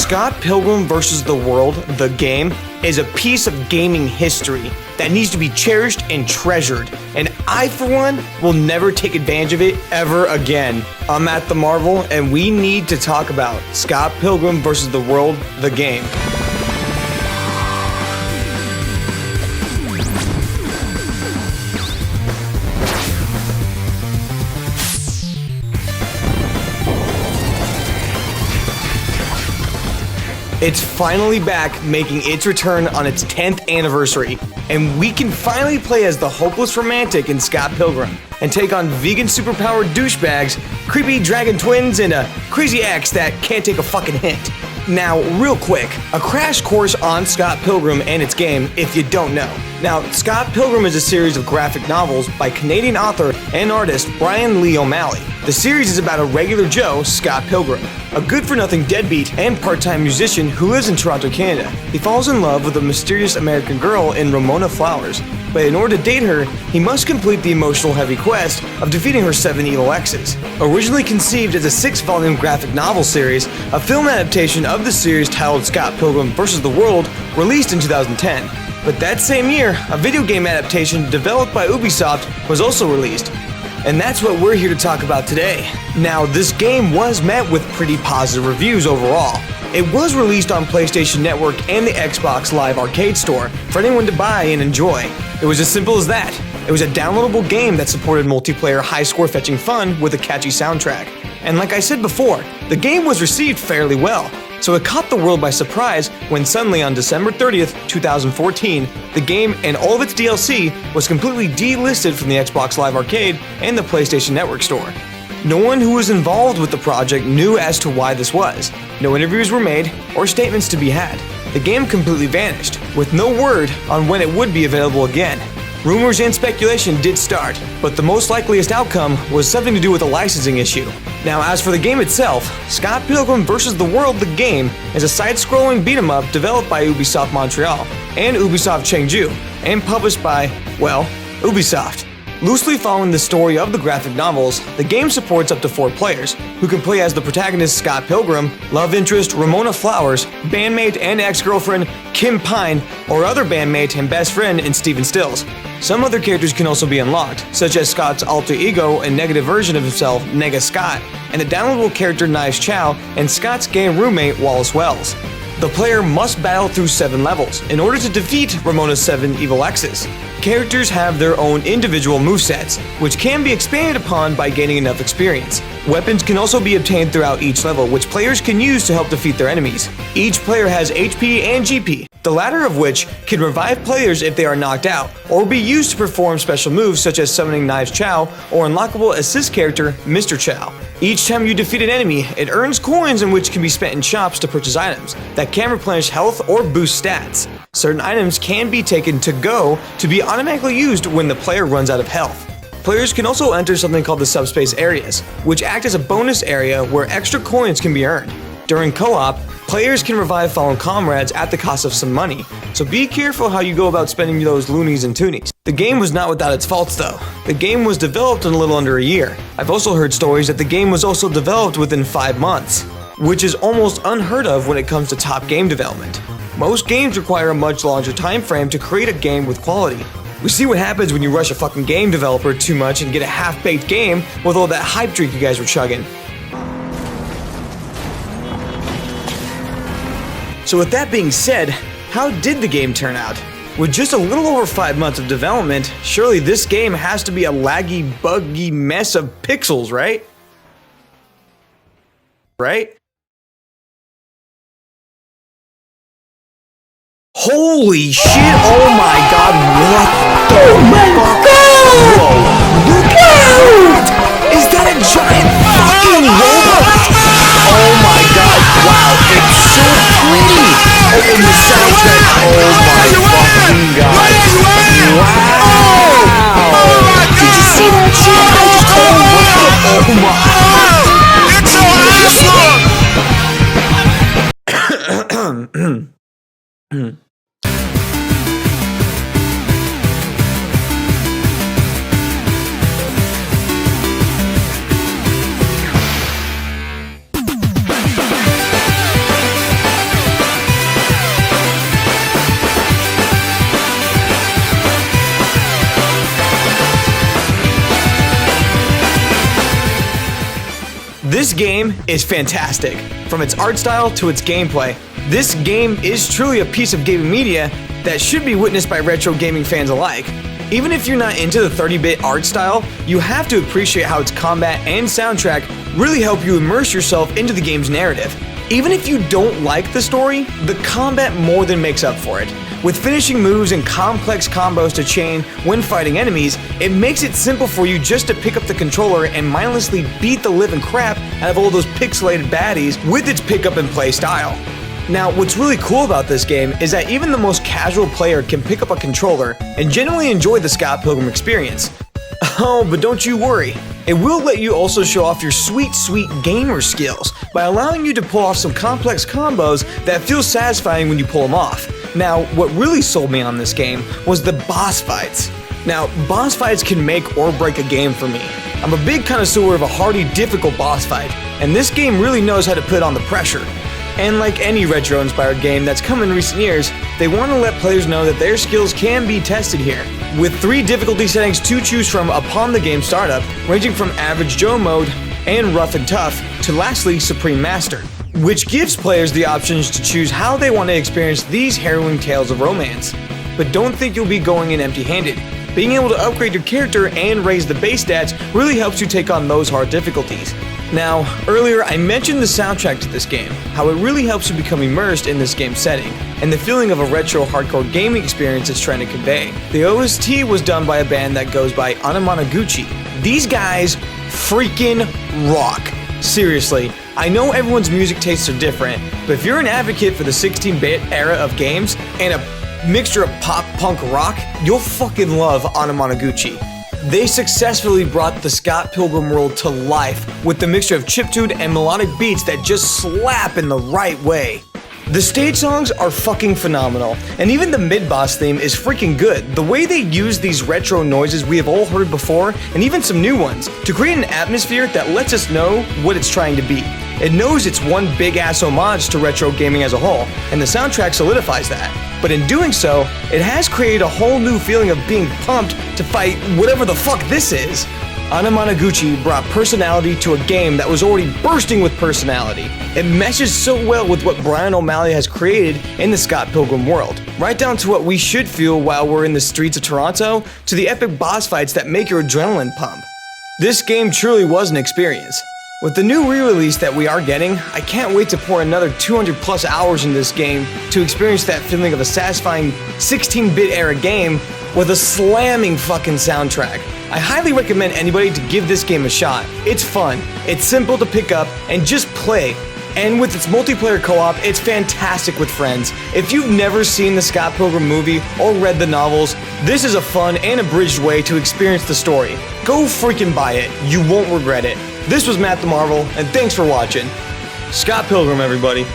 Scott Pilgrim vs. the World, the game, is a piece of gaming history that needs to be cherished and treasured, and I, for one, will never take advantage of it ever again. I'm at the Marvel, and we need to talk about Scott Pilgrim vs. the World, the game. It's finally back, making its return on its 10th anniversary, and we can finally play as the hopeless romantic in Scott Pilgrim and take on vegan superpowered douchebags, creepy dragon twins, and a crazy ex that can't take a fucking hint. Now, real quick, a crash course on Scott Pilgrim and its game if you don't know. Now, Scott Pilgrim is a series of graphic novels by Canadian author and artist Brian Lee O'Malley. The series is about a regular Joe, Scott Pilgrim, a good-for-nothing deadbeat and part-time musician who lives in Toronto, Canada. He falls in love with a mysterious American girl in Ramona Flowers, but in order to date her, he must complete the emotional heavy quest of defeating her 7 evil exes. Originally conceived as a 6-volume graphic novel series, a film adaptation of the series titled Scott Pilgrim vs. the World released in 2010. But that same year, a video game adaptation developed by Ubisoft was also released. And that's what we're here to talk about today. Now, this game was met with pretty positive reviews overall. It was released on PlayStation Network and the Xbox Live Arcade Store for anyone to buy and enjoy. It was as simple as that. It was a downloadable game that supported multiplayer high-score fetching fun with a catchy soundtrack. And like I said before, the game was received fairly well. So it caught the world by surprise when suddenly on December 30th, 2014, the game and all of its DLC was completely delisted from the Xbox Live Arcade and the PlayStation Network store. No one who was involved with the project knew as to why this was. No interviews were made or statements to be had. The game completely vanished, with no word on when it would be available again. Rumors and speculation did start, but the most likeliest outcome was something to do with a licensing issue. Now, as for the game itself, Scott Pilgrim vs. the World, the game, is a side-scrolling beat-em-up developed by Ubisoft Montreal and Ubisoft Chengdu, and published by, well, Ubisoft. Loosely following the story of the graphic novels, the game supports up to 4 players, who can play as the protagonist Scott Pilgrim, love interest Ramona Flowers, bandmate and ex-girlfriend Kim Pine, or other bandmate and best friend in Steven Stills. Some other characters can also be unlocked, such as Scott's alter ego and negative version of himself, Nega Scott, and the downloadable character Knives Chow, and Scott's gay roommate Wallace Wells. The player must battle through 7 levels in order to defeat Ramona's 7 evil exes. Characters have their own individual movesets, which can be expanded upon by gaining enough experience. Weapons can also be obtained throughout each level, which players can use to help defeat their enemies. Each player has HP and GP, the latter of which can revive players if they are knocked out, or be used to perform special moves such as summoning Knives Chow or unlockable assist character Mr. Chow. Each time you defeat an enemy, it earns coins in which can be spent in shops to purchase items that can replenish health or boost stats. Certain items can be taken to go to be automatically used when the player runs out of health. Players can also enter something called the subspace areas, which act as a bonus area where extra coins can be earned. During co-op, players can revive fallen comrades at the cost of some money, so be careful how you go about spending those loonies and toonies. The game was not without its faults though. The game was developed in a little under a year. I've also heard stories that the game was also developed within 5 months, which is almost unheard of when it comes to top game development. Most games require a much larger time frame to create a game with quality. We see what happens when you rush a fucking game developer too much and get a half-baked game with all that hype drink you guys were chugging. So with that being said, how did the game turn out? With just a little over 5 months of development, surely this game has to be a laggy, buggy mess of pixels, right? Right? Holy shit, oh my god, what the fuck? Whoa, look out! Is that a giant fucking robot? Oh my god, wow, it's so pretty! Oh, and the soundtrack, oh my fucking god. Wow! Did you see that shit? I just oh my. It's so awesome! This game is fantastic. From its art style to its gameplay, this game is truly a piece of gaming media that should be witnessed by retro gaming fans alike. Even if you're not into the 30-bit art style, you have to appreciate how its combat and soundtrack really help you immerse yourself into the game's narrative. Even if you don't like the story, the combat more than makes up for it. With finishing moves and complex combos to chain when fighting enemies, it makes it simple for you just to pick up the controller and mindlessly beat the living crap out of all those pixelated baddies with its pick up and play style. Now, what's really cool about this game is that even the most casual player can pick up a controller and genuinely enjoy the Scott Pilgrim experience. Oh, but don't you worry. It will let you also show off your sweet gamer skills by allowing you to pull off some complex combos that feel satisfying when you pull them off. Now, what really sold me on this game was the boss fights. Now, boss fights can make or break a game for me. I'm a big connoisseur of a hardy, difficult boss fight, and this game really knows how to put on the pressure. And like any retro-inspired game that's come in recent years, they want to let players know that their skills can be tested here. With 3 difficulty settings to choose from upon the game startup, ranging from Average Joe mode and Rough and Tough to lastly Supreme Master, which gives players the options to choose how they want to experience these harrowing tales of romance. But don't think you'll be going in empty-handed. Being able to upgrade your character and raise the base stats really helps you take on those hard difficulties. Now, earlier I mentioned the soundtrack to this game, how it really helps you become immersed in this game's setting, and the feeling of a retro hardcore gaming experience it's trying to convey. The OST was done by a band that goes by Anamanaguchi. These guys freaking rock. Seriously, I know everyone's music tastes are different, but if you're an advocate for the 16-bit era of games and a mixture of pop, punk, rock, you'll fucking love Anamanaguchi. They successfully brought the Scott Pilgrim world to life with the mixture of chiptune and melodic beats that just slap in the right way. The stage songs are fucking phenomenal, and even the mid-boss theme is freaking good. The way they use these retro noises we have all heard before, and even some new ones, to create an atmosphere that lets us know what it's trying to be. It knows it's one big-ass homage to retro gaming as a whole, and the soundtrack solidifies that. But in doing so, it has created a whole new feeling of being pumped to fight whatever the fuck this is. Anamanaguchi brought personality to a game that was already bursting with personality. It meshes so well with what Brian O'Malley has created in the Scott Pilgrim world, right down to what we should feel while we're in the streets of Toronto, to the epic boss fights that make your adrenaline pump. This game truly was an experience. With the new re-release that we are getting, I can't wait to pour another 200 plus hours into this game to experience that feeling of a satisfying 16-bit era game with a slamming fucking soundtrack. I highly recommend anybody to give this game a shot. It's fun, it's simple to pick up, and just play. And with its multiplayer co-op, it's fantastic with friends. If you've never seen the Scott Pilgrim movie or read the novels, this is a fun and abridged way to experience the story. Go freaking buy it, you won't regret it. This was Matt the Marvel, and thanks for watching. Scott Pilgrim, everybody.